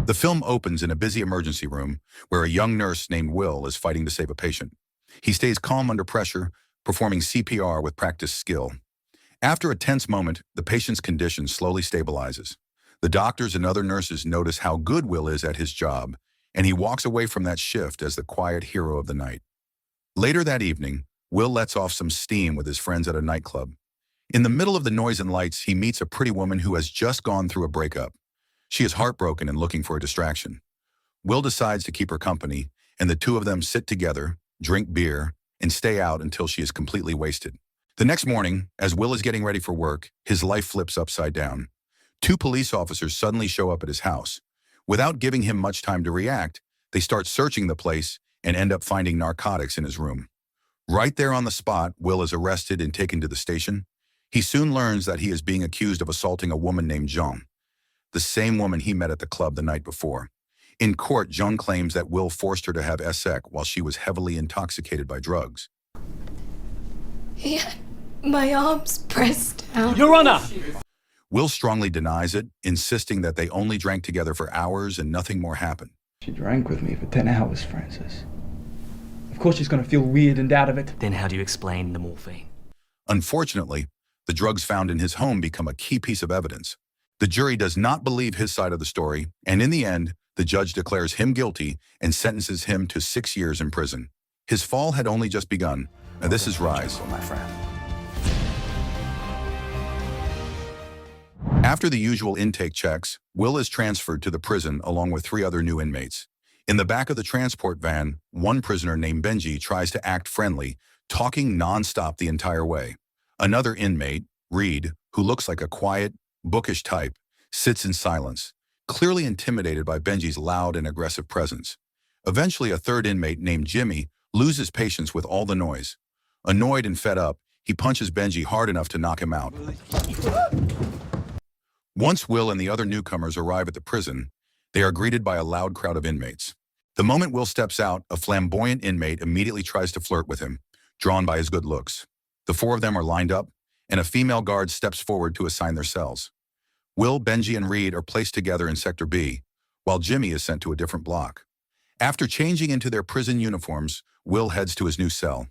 The film opens in a busy emergency room where a young nurse named Will is fighting to save a patient. He stays calm under pressure, performing CPR with practiced skill. After a tense moment, the patient's condition slowly stabilizes. The doctors and other nurses notice how good Will is at his job, and he walks away from that shift as the quiet hero of the night. Later that evening, Will lets off some steam with his friends at a nightclub. In the middle of the noise and lights, he meets a pretty woman who has just gone through a breakup. She is heartbroken and looking for a distraction. Will decides to keep her company, and the two of them sit together, drink beer, and stay out until she is completely wasted. The next morning, as Will is getting ready for work, his life flips upside down. Two police officers suddenly show up at his house. Without giving him much time to react, they start searching the place and end up finding narcotics in his room. Right there on the spot, Will is arrested and taken to the station. He soon learns that he is being accused of assaulting a woman named Jean, the same woman he met at the club the night before. In court, Jean claims that Will forced her to have sec while she was heavily intoxicated by drugs. He had my arms pressed down. Your Honor! Will strongly denies it, insisting that they only drank together for hours and nothing more happened. She drank with me for 10 hours, Francis. Of course she's going to feel weird and out of it. Then how do you explain the morphine? Unfortunately, the drugs found in his home become a key piece of evidence. The jury does not believe his side of the story, and in the end, the judge declares him guilty and sentences him to 6 years in prison. His fall had only just begun, and this is Rise. My friend. After the usual intake checks, Will is transferred to the prison along with 3 other new inmates. In the back of the transport van, one prisoner named Benji tries to act friendly, talking nonstop the entire way. Another inmate, Reed, who looks like a quiet, bookish type, sits in silence, clearly intimidated by Benji's loud and aggressive presence. Eventually, a third inmate named Jimmy loses patience with all the noise. Annoyed and fed up, he punches Benji hard enough to knock him out. Once Will and the other newcomers arrive at the prison, they are greeted by a loud crowd of inmates. The moment Will steps out, a flamboyant inmate immediately tries to flirt with him, drawn by his good looks. The 4 of them are lined up, and a female guard steps forward to assign their cells. Will, Benji, and Reed are placed together in Sector B, while Jimmy is sent to a different block. After changing into their prison uniforms, Will heads to his new cell.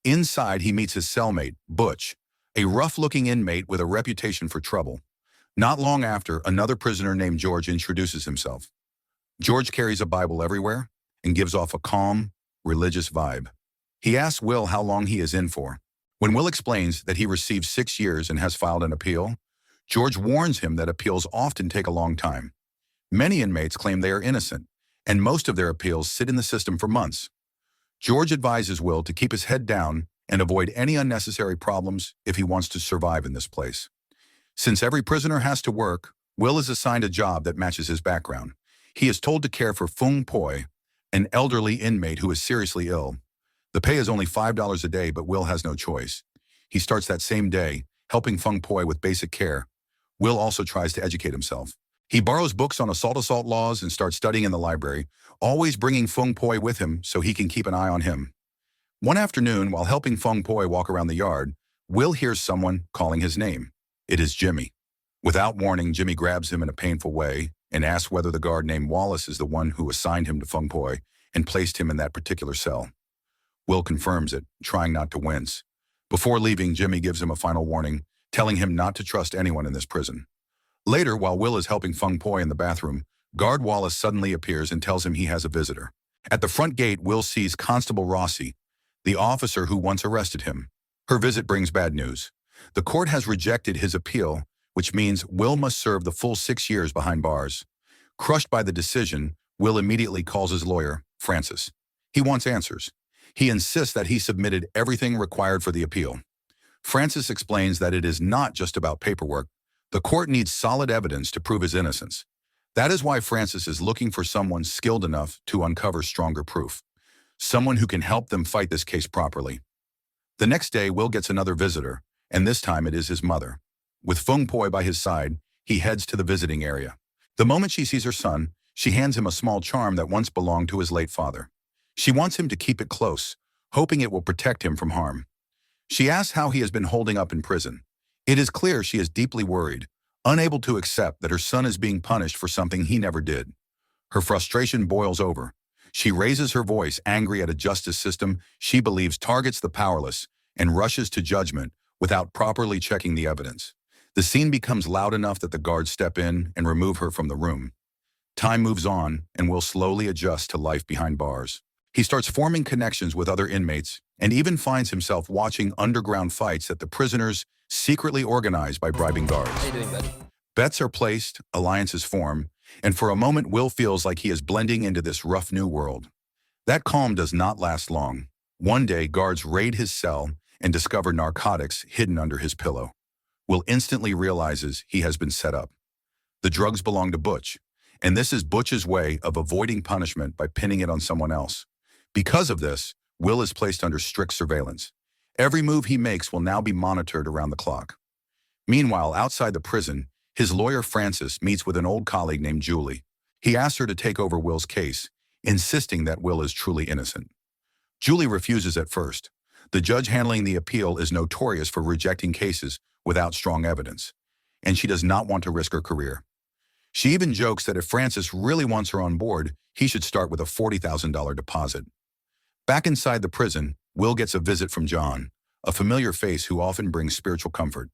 Inside, he meets his cellmate, Butch, a rough-looking inmate with a reputation for trouble. Not long after, another prisoner named George introduces himself. George carries a Bible everywhere and gives off a calm, religious vibe. He asks Will how long he is in for. When Will explains that he received 6 years and has filed an appeal, George warns him that appeals often take a long time. Many inmates claim they are innocent, and most of their appeals sit in the system for months. George advises Will to keep his head down and avoid any unnecessary problems if he wants to survive in this place. Since every prisoner has to work, Will is assigned a job that matches his background. He is told to care for Fung Poi, an elderly inmate who is seriously ill. The pay is only $5 a day, but Will has no choice. He starts that same day, helping Fung Poi with basic care. Will also tries to educate himself. He borrows books on assault laws and starts studying in the library, always bringing Fung Poi with him so he can keep an eye on him. One afternoon, while helping Fung Poi walk around the yard, Will hears someone calling his name. It is Jimmy. Without warning, Jimmy grabs him in a painful way and asks whether the guard named Wallace is the one who assigned him to Fung Poi and placed him in that particular cell. Will confirms it, trying not to wince. Before leaving, Jimmy gives him a final warning, telling him not to trust anyone in this prison. Later, while Will is helping Fung Poi in the bathroom, guard Wallace suddenly appears and tells him he has a visitor. At the front gate, Will sees Constable Rossi, the officer who once arrested him. Her visit brings bad news. The court has rejected his appeal, which means Will must serve the full 6 years behind bars. Crushed by the decision, Will immediately calls his lawyer, Francis. He wants answers. He insists that he submitted everything required for the appeal. Francis explains that it is not just about paperwork. The court needs solid evidence to prove his innocence. That is why Francis is looking for someone skilled enough to uncover stronger proof. Someone who can help them fight this case properly. The next day, Will gets another visitor, and this time it is his mother. With Fung Poi by his side, he heads to the visiting area. The moment she sees her son, she hands him a small charm that once belonged to his late father. She wants him to keep it close, hoping it will protect him from harm. She asks how he has been holding up in prison. It is clear she is deeply worried, unable to accept that her son is being punished for something he never did. Her frustration boils over. She raises her voice, angry at a justice system she believes targets the powerless, and rushes to judgment without properly checking the evidence. The scene becomes loud enough that the guards step in and remove her from the room. Time moves on, and Will slowly adjusts to life behind bars. He starts forming connections with other inmates and even finds himself watching underground fights that the prisoners secretly organize by bribing guards. How you doing, buddy? Bets are placed, alliances form, and for a moment Will feels like he is blending into this rough new world. That calm does not last long. One day, guards raid his cell and discover narcotics hidden under his pillow. Will instantly realizes he has been set up. The drugs belong to Butch, and this is Butch's way of avoiding punishment by pinning it on someone else. Because of this, Will is placed under strict surveillance. Every move he makes will now be monitored around the clock. Meanwhile, outside the prison, his lawyer Francis meets with an old colleague named Julie. He asks her to take over Will's case, insisting that Will is truly innocent. Julie refuses at first. The judge handling the appeal is notorious for rejecting cases without strong evidence, and she does not want to risk her career. She even jokes that if Francis really wants her on board, he should start with a $40,000 deposit. Back inside the prison, Will gets a visit from John, a familiar face who often brings spiritual comfort.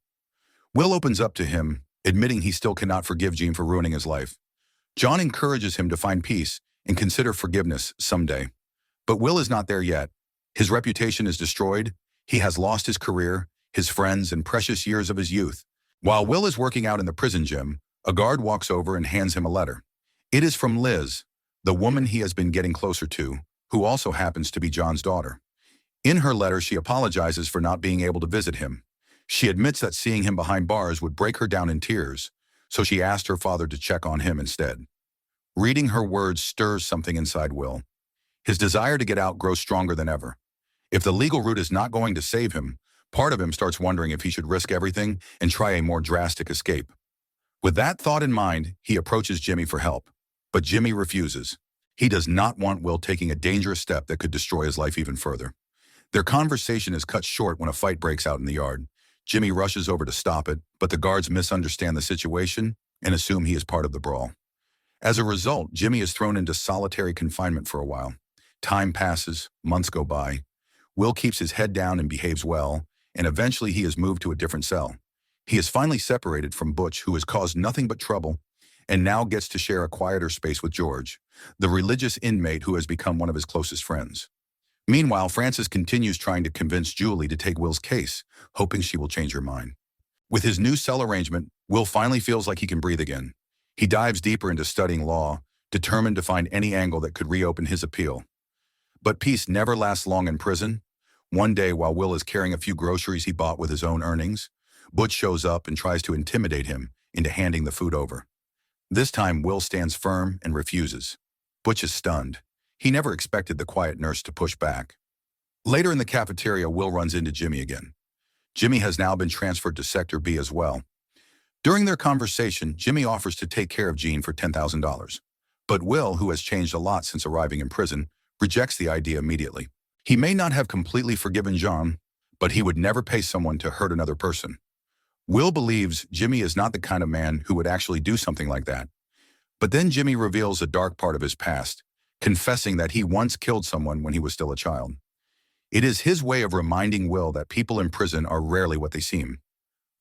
Will opens up to him, admitting he still cannot forgive Jean for ruining his life. John encourages him to find peace and consider forgiveness someday. But Will is not there yet. His reputation is destroyed, he has lost his career, his friends, and precious years of his youth. While Will is working out in the prison gym, a guard walks over and hands him a letter. It is from Liz, the woman he has been getting closer to, who also happens to be John's daughter. In her letter, she apologizes for not being able to visit him. She admits that seeing him behind bars would break her down in tears, so she asked her father to check on him instead. Reading her words stirs something inside Will. His desire to get out grows stronger than ever. If the legal route is not going to save him, part of him starts wondering if he should risk everything and try a more drastic escape. With that thought in mind, he approaches Jimmy for help. But Jimmy refuses. He does not want Will taking a dangerous step that could destroy his life even further. Their conversation is cut short when a fight breaks out in the yard. Jimmy rushes over to stop it, but the guards misunderstand the situation and assume he is part of the brawl. As a result, Jimmy is thrown into solitary confinement for a while. Time passes, months go by. Will keeps his head down and behaves well, and eventually he is moved to a different cell. He is finally separated from Butch, who has caused nothing but trouble, and now gets to share a quieter space with George, the religious inmate who has become one of his closest friends. Meanwhile, Francis continues trying to convince Julie to take Will's case, hoping she will change her mind. With his new cell arrangement, Will finally feels like he can breathe again. He dives deeper into studying law, determined to find any angle that could reopen his appeal. But peace never lasts long in prison. One day, while Will is carrying a few groceries he bought with his own earnings, Butch shows up and tries to intimidate him into handing the food over. This time, Will stands firm and refuses. Butch is stunned. He never expected the quiet nurse to push back. Later in the cafeteria, Will runs into Jimmy again. Jimmy has now been transferred to Sector B as well. During their conversation, Jimmy offers to take care of Jean for $10,000. But Will, who has changed a lot since arriving in prison, rejects the idea immediately. He may not have completely forgiven Jean, but he would never pay someone to hurt another person. Will believes Jimmy is not the kind of man who would actually do something like that. But then Jimmy reveals a dark part of his past, confessing that he once killed someone when he was still a child. It is his way of reminding Will that people in prison are rarely what they seem.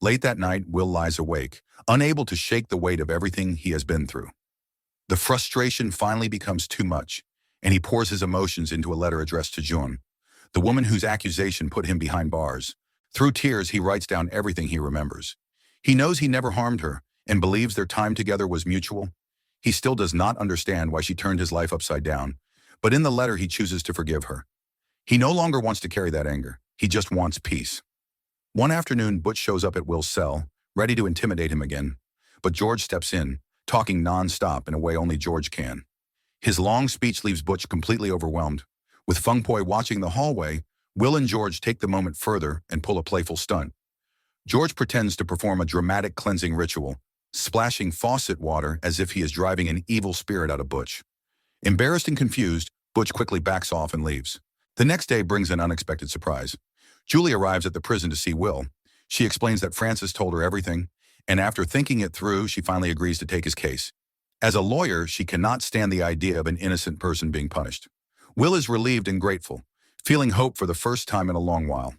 Late that night, Will lies awake, unable to shake the weight of everything he has been through. The frustration finally becomes too much, and he pours his emotions into a letter addressed to June, the woman whose accusation put him behind bars. Through tears, he writes down everything he remembers. He knows he never harmed her and believes their time together was mutual. He still does not understand why she turned his life upside down, but in the letter he chooses to forgive her. He no longer wants to carry that anger. He just wants peace. One afternoon, Butch shows up at Will's cell, ready to intimidate him again. But George steps in, talking non-stop in a way only George can. His long speech leaves Butch completely overwhelmed. With Fung Poi watching the hallway, Will and George take the moment further and pull a playful stunt. George pretends to perform a dramatic cleansing ritual, splashing faucet water as if he is driving an evil spirit out of Butch. Embarrassed and confused, Butch quickly backs off and leaves. The next day brings an unexpected surprise. Julie arrives at the prison to see Will. She explains that Francis told her everything, and after thinking it through, she finally agrees to take his case. As a lawyer, she cannot stand the idea of an innocent person being punished. Will is relieved and grateful, feeling hope for the first time in a long while.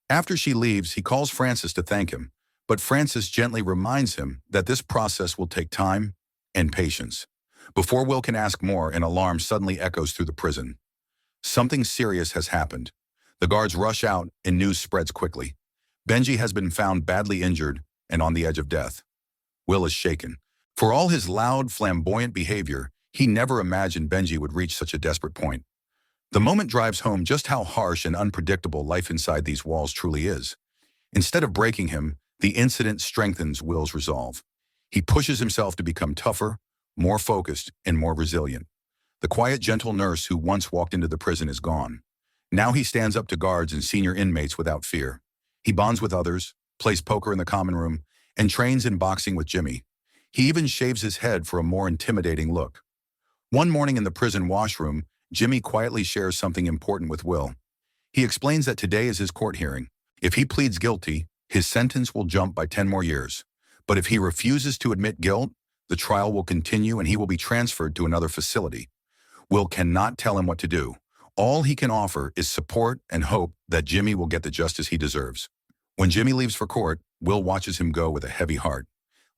After she leaves, he calls Francis to thank him, but Francis gently reminds him that this process will take time and patience. Before Will can ask more, an alarm suddenly echoes through the prison. Something serious has happened. The guards rush out and news spreads quickly. Benji has been found badly injured and on the edge of death. Will is shaken. For all his loud, flamboyant behavior, he never imagined Benji would reach such a desperate point. The moment drives home just how harsh and unpredictable life inside these walls truly is. Instead of breaking him, the incident strengthens Will's resolve. He pushes himself to become tougher, more focused, and more resilient. The quiet, gentle nurse who once walked into the prison is gone. Now he stands up to guards and senior inmates without fear. He bonds with others, plays poker in the common room, and trains in boxing with Jimmy. He even shaves his head for a more intimidating look. One morning in the prison washroom, Jimmy quietly shares something important with Will. He explains that today is his court hearing. If he pleads guilty, his sentence will jump by 10 more years. But if he refuses to admit guilt, the trial will continue and he will be transferred to another facility. Will cannot tell him what to do. All he can offer is support and hope that Jimmy will get the justice he deserves. When Jimmy leaves for court, Will watches him go with a heavy heart.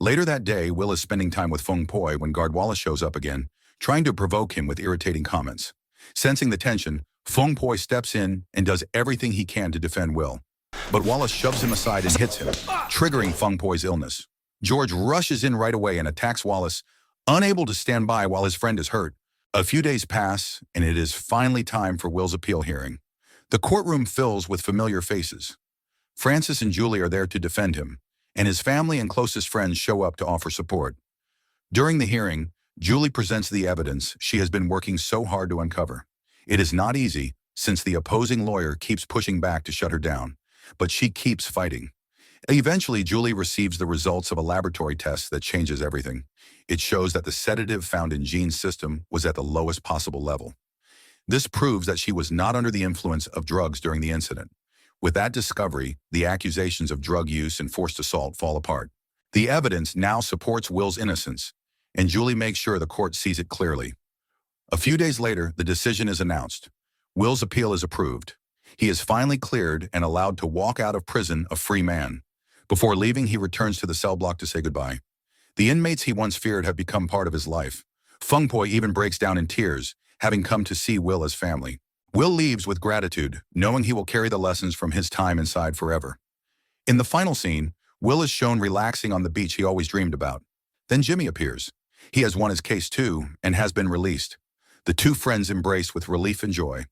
Later that day, Will is spending time with Feng Poi when guard Wallace shows up again, trying to provoke him with irritating comments. Sensing the tension, Feng Poi steps in and does everything he can to defend Will. But Wallace shoves him aside and hits him, triggering Feng Poi's illness. George rushes in right away and attacks Wallace, unable to stand by while his friend is hurt. A few days pass, and it is finally time for Will's appeal hearing. The courtroom fills with familiar faces. Francis and Julie are there to defend him, and his family and closest friends show up to offer support. During the hearing, Julie presents the evidence she has been working so hard to uncover. It is not easy, since the opposing lawyer keeps pushing back to shut her down, but she keeps fighting. Eventually, Julie receives the results of a laboratory test that changes everything. It shows that the sedative found in Jean's system was at the lowest possible level. This proves that she was not under the influence of drugs during the incident. With that discovery, the accusations of drug use and forced assault fall apart. The evidence now supports Will's innocence, and Julie makes sure the court sees it clearly. A few days later, the decision is announced. Will's appeal is approved. He is finally cleared and allowed to walk out of prison a free man. Before leaving, he returns to the cell block to say goodbye. The inmates he once feared have become part of his life. Feng Poi even breaks down in tears, having come to see Will as family. Will leaves with gratitude, knowing he will carry the lessons from his time inside forever. In the final scene, Will is shown relaxing on the beach he always dreamed about. Then Jimmy appears. He has won his case too, and has been released. The two friends embrace with relief and joy.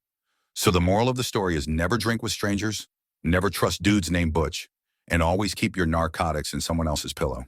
So the moral of the story is never drink with strangers, never trust dudes named Butch, and always keep your narcotics in someone else's pillow.